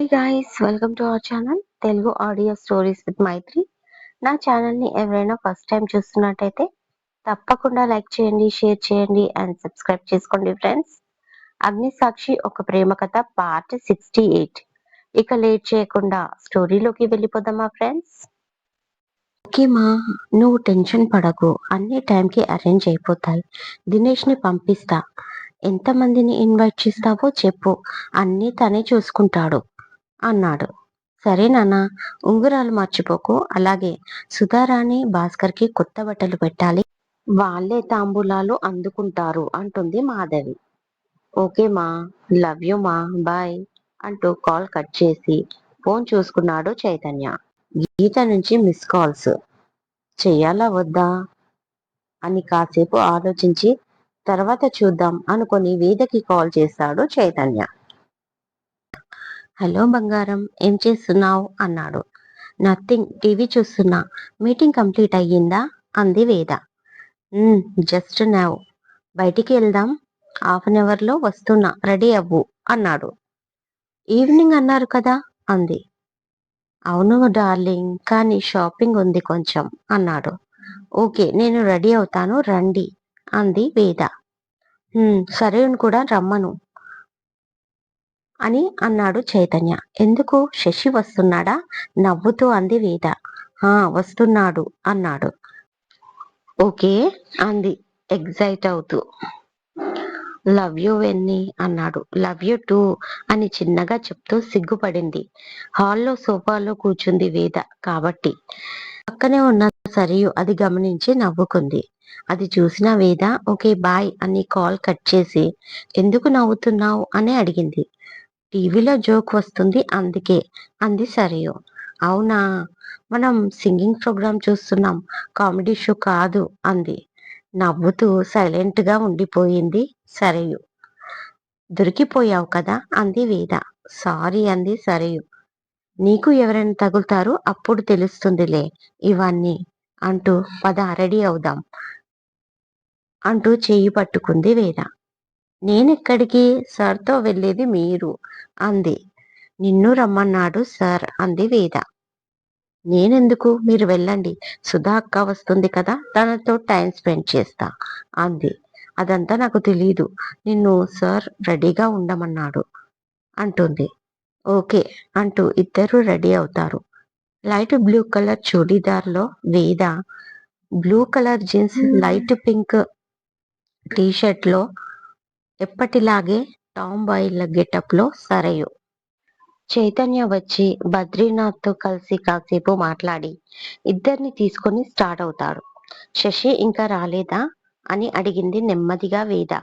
Hey guys, welcome to our channel Telugu Audio Stories with Maitri. నా ఛానల్ని ఎవరైనా first time చూస్తున్నట్టయితే తప్పకుండా లైక్ చేయండి, షేర్ చేయండి అండ్ సబ్స్క్రైబ్ చేసుకోండి ఫ్రెండ్స్. అగ్ని సాక్షి ఒక ప్రేమ కథ పార్ట్ 68. ఇక లేట్ చేయకుండా స్టోరీలోకి వెళ్ళిపోదామా ఫ్రెండ్స్? ఓకే మా, నువ్వు టెన్షన్ పడకు, అన్ని టైంకి అరేంజ్ అయిపోతాయి. దినేష్ని పంపిస్తా. ఎంతమందిని ఇన్వైట్ చేస్తావో చెప్పు, అన్నీ తనే చూసుకుంటాడు అన్నాడు. సరే నాన్న, ఉంగరాలు మర్చిపోకు. అలాగే సుధారాణి భాస్కర్కి కొత్త బట్టలు పెట్టాలి, వాళ్ళే తాంబూలాలు అందుకుంటారు అంటుంది మాధవి. ఓకే మా, లవ్ యూ మా, బాయ్ అంటూ కాల్ కట్ చేసి ఫోన్ చూసుకున్నాడు చైతన్య. గీత నుంచి మిస్ కాల్స్ చెయ్యాలా వద్దా అని కాసేపు ఆలోచించి తర్వాత చూద్దాం అనుకొని వేదకి కాల్ చేశాడు చైతన్య. హలో బంగారం, ఏం చేస్తున్నావు అన్నాడు. నథింగ్, టీవీ చూస్తున్నా. మీటింగ్ కంప్లీట్ అయ్యిందా అంది వేద. Just now. బయటికి వెళ్దాం, హాఫ్ అన్ అవర్లో వస్తున్నా, రెడీ అవ్వు అన్నాడు. ఈవినింగ్ అన్నారు కదా అంది. అవును డార్లింగ్, కానీ షాపింగ్ ఉంది కొంచెం అన్నాడు. ఓకే, నేను రెడీ అవుతాను, రండి అంది వేద. సరే కూడా రమ్మను అని అన్నాడు చైతన్య. ఎందుకు, శశి వస్తున్నాడా నవ్వుతూ అంది వేద. వస్తున్నాడు అన్నాడు. ఓకే అంది ఎగ్జైట్ అవుతూ. లవ్ యూ వెన్నీ అన్నాడు. లవ్ యూ టూ అని చిన్నగా చెప్తూ సిగ్గుపడింది. హాల్లో సోఫాలో కూర్చుంది వేద కాబట్టి. పక్కనే ఉన్న సరియు అది గమనించి నవ్వుకుంది. అది చూసిన వేద ఓకే బాయ్ అని కాల్ కట్ చేసి ఎందుకు నవ్వుతున్నావు అని అడిగింది. టీవీలో జోక్ వస్తుంది అందుకే అంది సరియు. అవునా, మనం సింగింగ్ ప్రోగ్రామ్ చూస్తున్నాం, కామెడీ షో కాదు అంది. నవ్వుతూ సైలెంట్ గా ఉండిపోయింది సరియు. దొరికిపోయావు కదా అంది వేద. సారీ అంది సరియు. నీకు ఎవరైనా తగులుతారు, అప్పుడు తెలుస్తుందిలే ఇవన్నీ అంటూ పద రెడీ అవుదాం అంటూ చెయ్యి పట్టుకుంది వేద. నేనెక్కడికి, సార్తో వెళ్ళేది మీరు అంది. నిన్ను రమ్మన్నాడు సార్ అంది వేద. నేనెందుకు, మీరు వెళ్ళండి, సుధా అక్క వస్తుంది కదా, తనతో టైం స్పెండ్ చేస్తా అంది. అదంతా నాకు తెలీదు, నిన్ను సార్ రెడీగా ఉండమన్నాడు అంటుంది. ఓకే అంటూ ఇద్దరు రెడీ అవుతారు. లైట్ బ్లూ కలర్ చూడీదార్లో Veda, blue colour jeans, light pink t shirt లో ఎప్పటిలాగే టామ్ బాయ్ గెటప్ లో సరయు. చైతన్య వచ్చి బద్రీనాథ్ తో కలిసి కాసేపు మాట్లాడి ఇద్దరిని తీసుకొని స్టార్ట్ అవుతాడు. శశి ఇంకా రాలేదా అని అడిగింది నెమ్మదిగా వేద.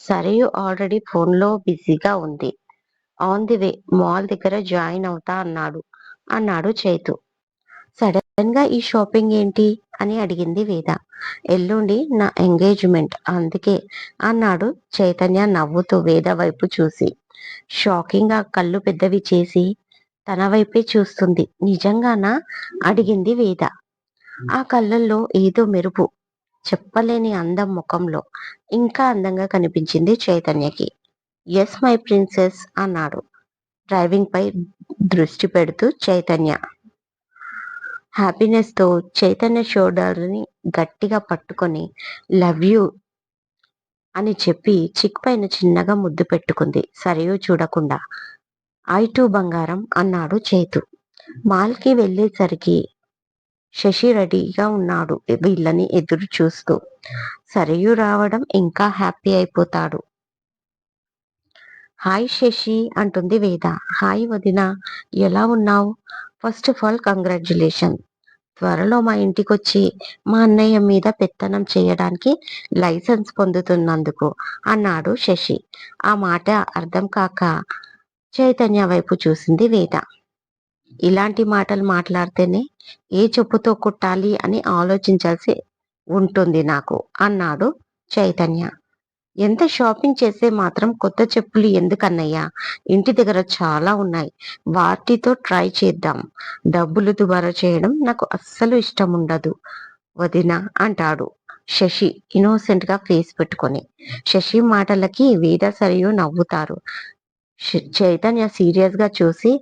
సరయు ఆల్రెడీ ఫోన్ లో బిజీగా ఉంది. ఆన్ ది వే, మాల్ దగ్గర జాయిన్ అవుతా అన్నాడు చైతు. సడన్ గా ఈ షాపింగ్ ఏంటి అని అడిగింది వేద. ఎల్లుండి నా ఎంగేజ్మెంట్ అందుకే అన్నాడు చైతన్య నవ్వుతూ వేద వైపు చూసి. షాకింగ్ గా కళ్ళు పెద్దవి చేసి తన వైపే చూస్తుంది. నిజంగానా అడిగింది వేద. ఆ కళ్ళల్లో ఏదో మెరుపు, చెప్పలేని అందం ముఖంలో. ఇంకా అందంగా కనిపించింది చైతన్యకి. ఎస్ మై ప్రిన్సెస్ అన్నాడు డ్రైవింగ్ పై దృష్టి పెడుతూ చైతన్య. హ్యాపీనెస్ తో చైతన్య షోల్డర్ ని గట్టిగా పట్టుకొని లవ్ యూ అని చెప్పి చిక్ పైన చిన్నగా ముద్దు పెట్టుకుంది సరియు చూడకుండా. ఐ టూ బంగారం అన్నాడు చైతు. మాల్ కి వెళ్ళేసరికి శశి రెడీగా ఉన్నాడు వీళ్ళని ఎదురు చూస్తూ. సరియు రావడం ఇంకా హ్యాపీ అయిపోతాడు. హాయ్ శశి అంటుంది వేద. హాయ్ వదిన, ఎలా ఉన్నావు? ఫస్ట్ ఆఫ్ ఆల్ కంగ్రాచులేషన్, త్వరలో మా ఇంటికొచ్చి మా అన్నయ్య మీద పెత్తనం చేయడానికి లైసెన్స్ పొందుతున్నందుకు అన్నాడు శశి. ఆ మాట అర్థం కాక చైతన్య వైపు చూసింది వేద. ఇలాంటి మాటలు మాట్లాడితేనే ఏ చెప్పుతో కొట్టాలి అని ఆలోచించాల్సి ఉంటుంది నాకు అన్నాడు చైతన్య. ఎంత షాపింగ్ చేస్తే మాత్రం కొత్త చెప్పులు ఎందుకన్నయ్యా, ఇంటి దగ్గర చాలా ఉన్నాయి, వాటితో ట్రై చేద్దాం. డబ్బులు దుబారా చేయడం నాకు అస్సలు ఇష్టం ఉండదు వదిన అంటాడు శశి ఇన్నోసెంట్ గా ఫేస్ పెట్టుకొని. శశి మాటలకి వేద సరియు నవ్వుతారు. చైతన్య సీరియస్ గా చూసి,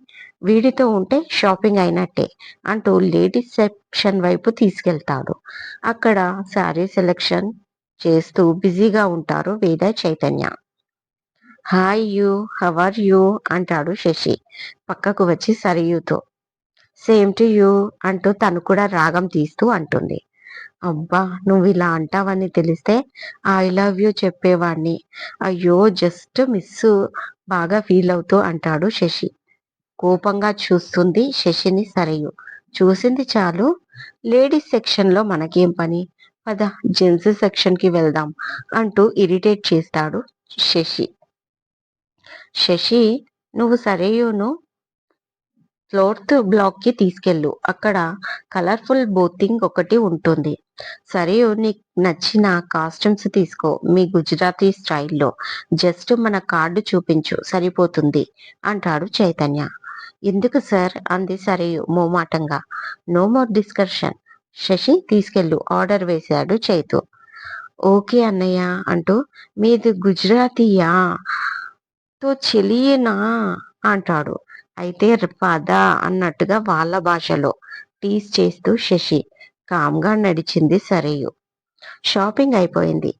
వీడితో ఉంటే షాపింగ్ అయినట్టే అంటూ లేడీస్ సెక్షన్ వైపు తీసుకెళ్తాడు. అక్కడ శారీ సెలెక్షన్ చేస్తూ బిజీగా ఉంటారు వేద, Chaitanya. Hi you, how are you అంటాడు శశి పక్కకు వచ్చి సరియుతో. సేమ్ టు యూ అంటూ తను కూడా రాగం తీస్తూ అంటుంది. అబ్బా, నువ్వు ఇలా అంటావని తెలిస్తే ఐ లవ్ యూ చెప్పేవాణ్ణి. అయ్యో జస్ట్ మిస్, బాగా ఫీల్ అవుతూ అంటాడు శశి. కోపంగా చూస్తుంది శశిని సరయు. చూసింది చాలు, లేడీస్ సెక్షన్ లో మనకేం పని, పద జెంట్స్ సెక్షన్ కి వెళ్దాం అంటూ ఇరిటేట్ చేస్తాడు శశి. శశి, నువ్వు సరేయును ఫోర్త్ బ్లాక్ కి తీసుకెళ్ళు, అక్కడ కలర్ఫుల్ బోటింగ్ ఒకటి ఉంటుంది. సరే, నీకు నచ్చిన కాస్ట్యూమ్స్ తీసుకో మీ గుజరాతీ స్టైల్లో, జస్ట్ మన కార్డు చూపించు సరిపోతుంది అంటాడు చైతన్య. ఎందుకు సార్ అంది సరేయు మోమాటంగా. నో మోర్ డిస్కషన్, శశి తీసుకెళ్ళు ఆర్డర్ వేశాడు చైతు. ఓకే అన్నయ్య అంటూ, మీది గుజరాతీయా, తో చెలియనా అంటాడు. అయితే పద అన్నట్టుగా వాళ్ళ భాషలో టీస్ చేస్తూ శశి కామ్గా నడిచింది సరేయు. షాపింగ్ అయిపోయింది.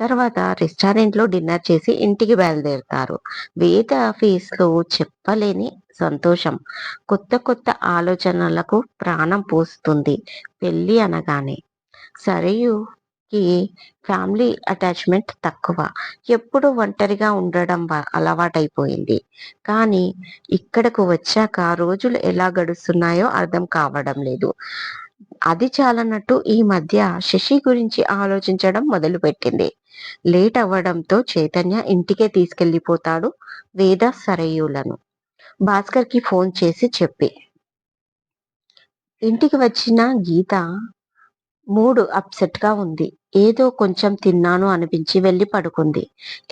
తర్వాత రెస్టారెంట్ లో డిన్నర్ చేసి ఇంటికి బయలుదేరుతారు. వేద ఫేస్ లో చెప్పలేని సంతోషం. కొత్త కొత్త ఆలోచనలకు ప్రాణం పోస్తుంది పెళ్ళి అనగానే. సరేయుకి ఫ్యామిలీ అటాచ్మెంట్ తక్కువ. ఎప్పుడు ఒంటరిగా ఉండడం అలవాటైపోయింది. కానీ ఇక్కడకు వచ్చాక రోజులు ఎలా గడుస్తున్నాయో అర్థం కావడం లేదు. అది చాలన్నట్టు ఈ మధ్య శశి గురించి ఆలోచించడం మొదలుపెట్టింది. లేట్ అవ్వడంతో చైతన్య ఇంటికే తీసుకెళ్లిపోతాడు వేద సరయులను. భాస్కర్ కి ఫోన్ చేసి చెప్పి, ఇంటికి వచ్చిన గీత మూడ్ అప్సెట్ గా ఉంది. ఏదో కొంచెం తిన్నాను అనిపించి వెళ్ళి పడుకుంది.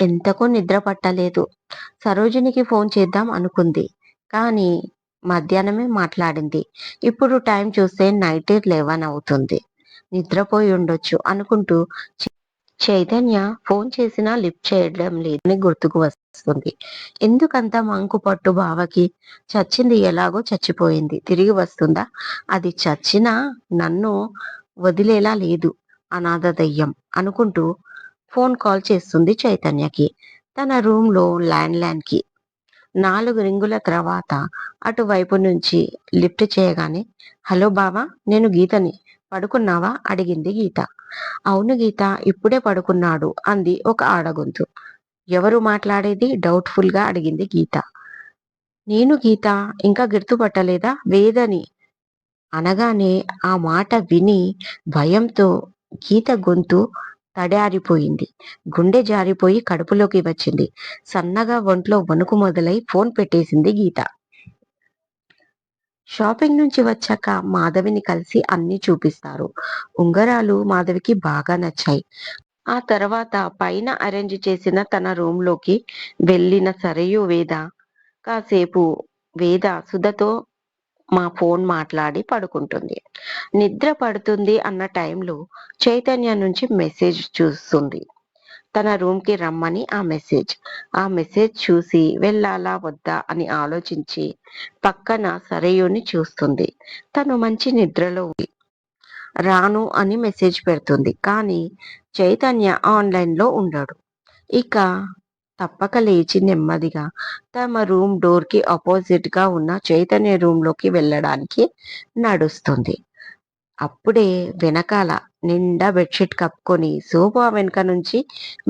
ఎంతకో నిద్ర పట్టలేదు. సరోజినికి ఫోన్ చేద్దాం అనుకుంది, కానీ మధ్యాహ్నమే మాట్లాడింది. ఇప్పుడు టైం చూస్తే నైట్ 11 అవుతుంది. నిద్రపోయి ఉండొచ్చు అనుకుంటూ చైతన్య ఫోన్ చేసినా లిఫ్ట్ చేయడం లేదని గుర్తుకు వస్తుంది. ఎందుకంత మంకు పట్టు బావకి? చచ్చింది ఎలాగో చచ్చిపోయింది, తిరిగి వస్తుందా? అది చచ్చినా నన్ను వదిలేలా లేదు, అనాథ దయ్యం అనుకుంటూ ఫోన్ కాల్ చేస్తుంది చైతన్యకి. తన రూమ్ లో ల్యాండ్ లైన్ కి 4 రింగుల తర్వాత అటువైపు నుంచి లిఫ్ట్ చేయగానే, హలో బావా, నేను గీతని, పడుకున్నావా అడిగింది గీత. అవును గీత, ఇప్పుడే పడుకున్నాడు అంది ఒక ఆడగొంతు. ఎవరు మాట్లాడేది డౌట్ఫుల్ గా అడిగింది గీత. నేను గీత, ఇంకా గుర్తుపట్టలేదా, వేదని అనగానే ఆ మాట విని భయంతో గీత గొంతు తడారిపోయింది. గుండె జారిపోయి కడుపులోకి వచ్చింది. సన్నగా ఒంట్లో వణుకు మొదలై ఫోన్ పెట్టేసింది గీత. షాపింగ్ నుంచి వచ్చాక మాధవిని కలిసి అన్ని చూపిస్తారు. ఉంగరాలు మాధవికి బాగా నచ్చాయి. ఆ తర్వాత పైన అరేంజ్ చేసిన తన రూమ్ లోకి వెళ్ళిన సరయు వేద కాసేపు వేద సుధతో ఫోన్ మాట్లాడి పడుకుంటుంది. నిద్ర పడుతుంది అన్న టైంలో చైతన్య నుంచి మెసేజ్ చూస్తుంది. తన రూమ్ కి రమ్మని ఆ మెసేజ్ చూసి వెళ్ళాలా వద్దా అని ఆలోచించి పక్కన సరయుని చూస్తుంది. తను మంచి నిద్రలో ఉంది. రాను అని మెసేజ్ పెడుతుంది, కానీ చైతన్య ఆన్లైన్ లో ఉండడు. ఇక తప్పక లేచి నెమ్మదిగా తమ రూమ్ డోర్ కి ఆపోజిట్ గా ఉన్న చైతన్య రూమ్ లోకి వెళ్ళడానికి నడుస్తుంది. అప్పుడే వెనకాల నిండా బెడ్షీట్ కప్పుకొని సోఫా వెనుక నుంచి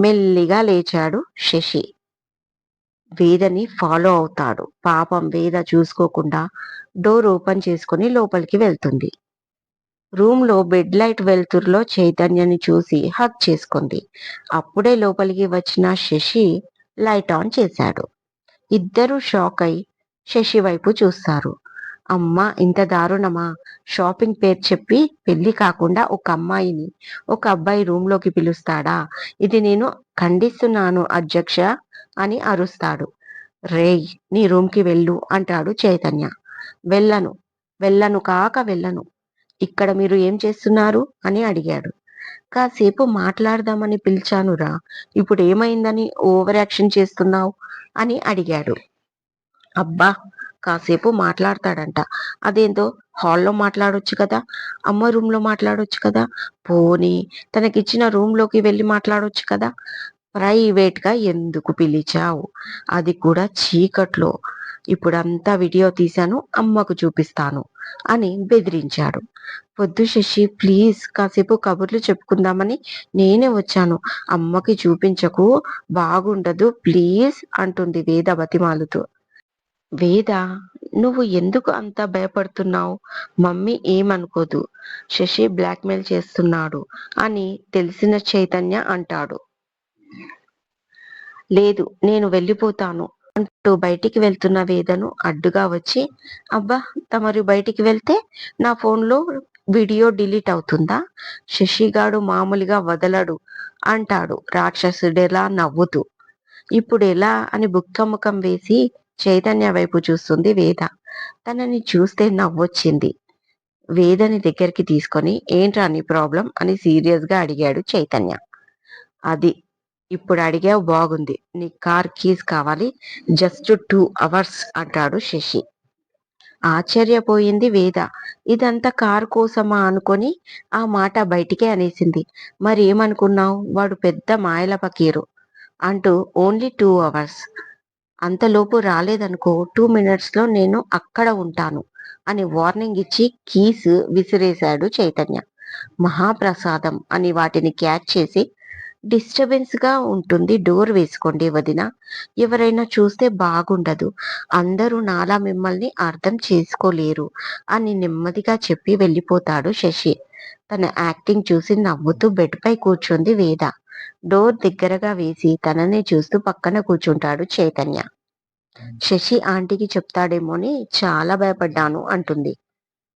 మెల్లిగా లేచాడు శశి. వేదని ఫాలో అవుతాడు. పాపం వేద చూసుకోకుండా డోర్ ఓపెన్ చేసుకుని లోపలికి వెళ్తుంది. రూమ్ లో బెడ్ లైట్ వెలుతురులో చైతన్యని చూసి హగ్ చేసుకుంది. అప్పుడే లోపలికి వచ్చిన శశి లైట్ ఆన్ చేశాడు. ఇద్దరూ షాక్ అయి శశి వైపు చూస్తారు. అమ్మా, ఇంత దారుణమా? షాపింగ్ పేరు చెప్పి పెళ్లి కాకుండా ఒక అమ్మాయిని ఒక అబ్బాయి రూమ్ లోకి పిలుస్తాడా? ఇది నేను ఖండిస్తున్నాను అధ్యక్ష అని అరుస్తాడు. రేయ్, నీ రూమ్ కి వెళ్ళు అంటాడు చైతన్య. వెళ్ళను, వెళ్ళను. ఇక్కడ మీరు ఏం చేస్తున్నారు అని అడిగాడు. కాసేపు మాట్లాడదామని పిలిచానురా, ఇప్పుడు ఏమైందని ఓవర్ యాక్షన్ చేస్తున్నావు అని అడిగాడు. అబ్బా! కాసేపు మాట్లాడతాడంట. అదేందో హాల్‌లో మాట్లాడొచ్చు కదా! అమ్మ రూమ్‌లో మాట్లాడొచ్చు కదా! పోనీ తనకిచ్చిన రూమ్‌లోకి వెళ్లి మాట్లాడొచ్చు కదా! ప్రైవేట్‌గా ఎందుకు పిలిచావు? అది కూడా చీకట్లో. ఇప్పుడంతా వీడియో తీశాను. అమ్మకు చూపిస్తాను అని బెదిరించాడు. వద్దు శశి ప్లీజ్ కాసేపు కబుర్లు చెప్పుకుందామని నేనే వచ్చాను. అమ్మకి చూపించకు బాగుండదు ప్లీజ్ అంటుంది వేద బతిమాలుతూ. వేద నువ్వు ఎందుకు అంత భయపడుతున్నావు? మమ్మీ ఏమనుకోదు. శశి బ్లాక్‌మెయిల్ చేస్తున్నాడు అని తెలిసిన చైతన్య అంటాడు. లేదు నేను వెళ్ళిపోతాను అంటూ బయటికి వెళ్తున్న వేదను అడ్డుగా వచ్చి, అబ్బా! తమరు బయటికి వెళ్తే నా ఫోన్‌లో వీడియో డిలీట్ అవుతుందా? శశిగాడు మామూలుగా వదలడు అంటాడు రాక్షసుడిలా నవ్వుతూ. ఇప్పుడెలా అని బుక్కముఖం వేసి చైతన్య వైపు చూస్తుంది వేద. తనని చూస్తే నవ్వొచ్చింది. వేదని దగ్గరికి తీసుకొని ఏంట్రా నీ ప్రాబ్లం అని సీరియస్ గా అడిగాడు చైతన్య. అది ఇప్పుడు అడిగావు బాగుంది. నీ కార్ కీస్ కావాలి. జస్ట్ 2 అవర్స్ అంటాడు శశి. ఆశ్చర్యపోయింది వేద. ఇదంతా కారు కోసమా అనుకొని ఆ మాట బయటికే అనేసింది. మరేమనుకున్నావు? వాడు పెద్ద మాయల ఫకీరు అంటూ ఓన్లీ 2 అవర్స్. అంతలోపు రాలేదనుకో 2 మినిట్స్‌లో నేను అక్కడ ఉంటాను అని వార్నింగ్ ఇచ్చి కీస్ విసిరేశాడు చైతన్య. మహాప్రసాదం అని వాటిని క్యాచ్ చేసి డిస్టర్బెన్స్‌గా ఉంటుంది. డోర్ వేసుకోండి వదినా. ఎవరైనా చూస్తే బాగుండదు. అందరూ నాలా మిమ్మల్ని అర్థం చేసుకోలేరు అని నెమ్మదిగా చెప్పి వెళ్ళిపోతాడు శశి. తన యాక్టింగ్ చూసి నవ్వుతూ బెడ్‌పై కూర్చుంది వేద. డోర్ దగ్గరగా వేసి తననే చూస్తూ పక్కన కూర్చుంటాడు చైతన్య. శశి ఆంటీకి చెప్తాడేమోని చాలా భయపడ్డాను అంటుంది.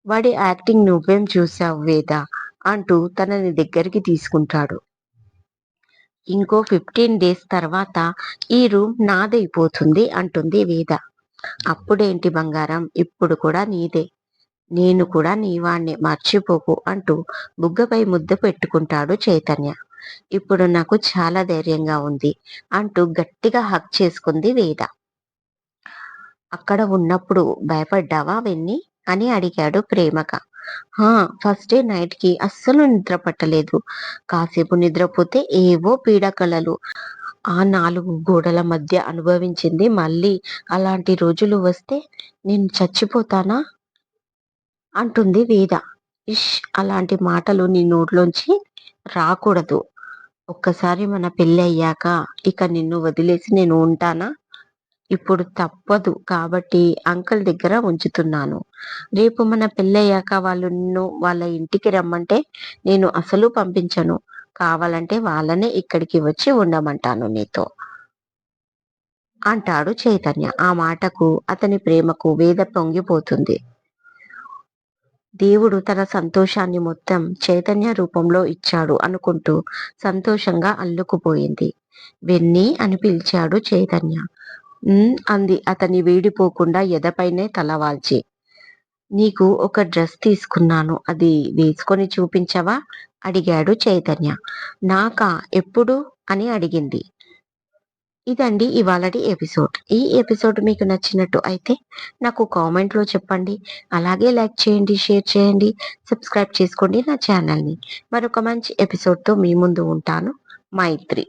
వాడి యాక్టింగ్ నువ్వేం చూసావు వేద అంటూ తనని దగ్గరికి తీసుకుంటాడు. ఇంకో 15 డేస్ తర్వాత ఈ రూమ్ నాదైపోతుంది అంటుంది వేద. అప్పుడేంటి బంగారం ఇప్పుడు కూడా నీదే. నేను కూడా నీవాణ్ణే మర్చిపోకు అంటూ బుగ్గపై ముద్ద పెట్టుకుంటాడు చైతన్య. ఇప్పుడు నాకు చాలా ధైర్యంగా ఉంది అంటూ గట్టిగా హగ్ చేసుకుంది వేద. అక్కడ ఉన్నప్పుడు భయపడ్డావా వెన్ని అని అడిగాడు ప్రేమగా. హా ఫస్ట్ డే నైట్ కి అస్సలు నిద్ర పట్టలేదు. కాసేపు నిద్రపోతే ఏవో పీడకలలు. ఆ 4 గోడల మధ్య అనుభవించింది మళ్ళీ అలాంటి రోజులు వస్తే నేను చచ్చిపోతానా అంటుంది వేద. ఇష్ అలాంటి మాటలు నీ నోట్లోంచి రాకూడదు. ఒక్కసారి మన పెళ్ళి అయ్యాక ఇక నిన్ను వదిలేసి నేను ఉంటానా? ఇప్పుడు తప్పదు కాబట్టి అంకుల్ దగ్గర ఉంచుతున్నాను. రేపు మన పెళ్ళయ్యాక వాళ్ళు నిన్ను వాళ్ళ ఇంటికి రమ్మంటే నేను అసలు పంపించను. కావాలంటే వాళ్ళనే ఇక్కడికి వచ్చి ఉండమంటాను నీతో అంటాడు చైతన్య. ఆ మాటకు అతని ప్రేమకు వేద పొంగిపోతుంది. దేవుడు తన సంతోషాన్ని మొత్తం చైతన్య రూపంలో ఇచ్చాడు అనుకుంటూ సంతోషంగా అల్లుకుపోయింది. వెన్నీ అని పిలిచాడు చైతన్య. అంది అతని వీడిపోకుండా ఎదపైనే తలవాల్చి. నీకు ఒక డ్రెస్ తీసుకున్నాను అది వేసుకొని చూపించవా అడిగాడు చైతన్య. నాకా ఎప్పుడు అని అడిగింది. ఇదండి ఇవాళటి ఎపిసోడ్. ఈ ఎపిసోడ్ మీకు నచ్చినట్టు అయితే నాకు కామెంట్లో చెప్పండి. అలాగే లైక్ చేయండి, షేర్ చేయండి, సబ్స్క్రైబ్ చేసుకోండి నా ఛానల్ని. మరొక మంచి ఎపిసోడ్తో మీ ముందు ఉంటాను. మైత్రి.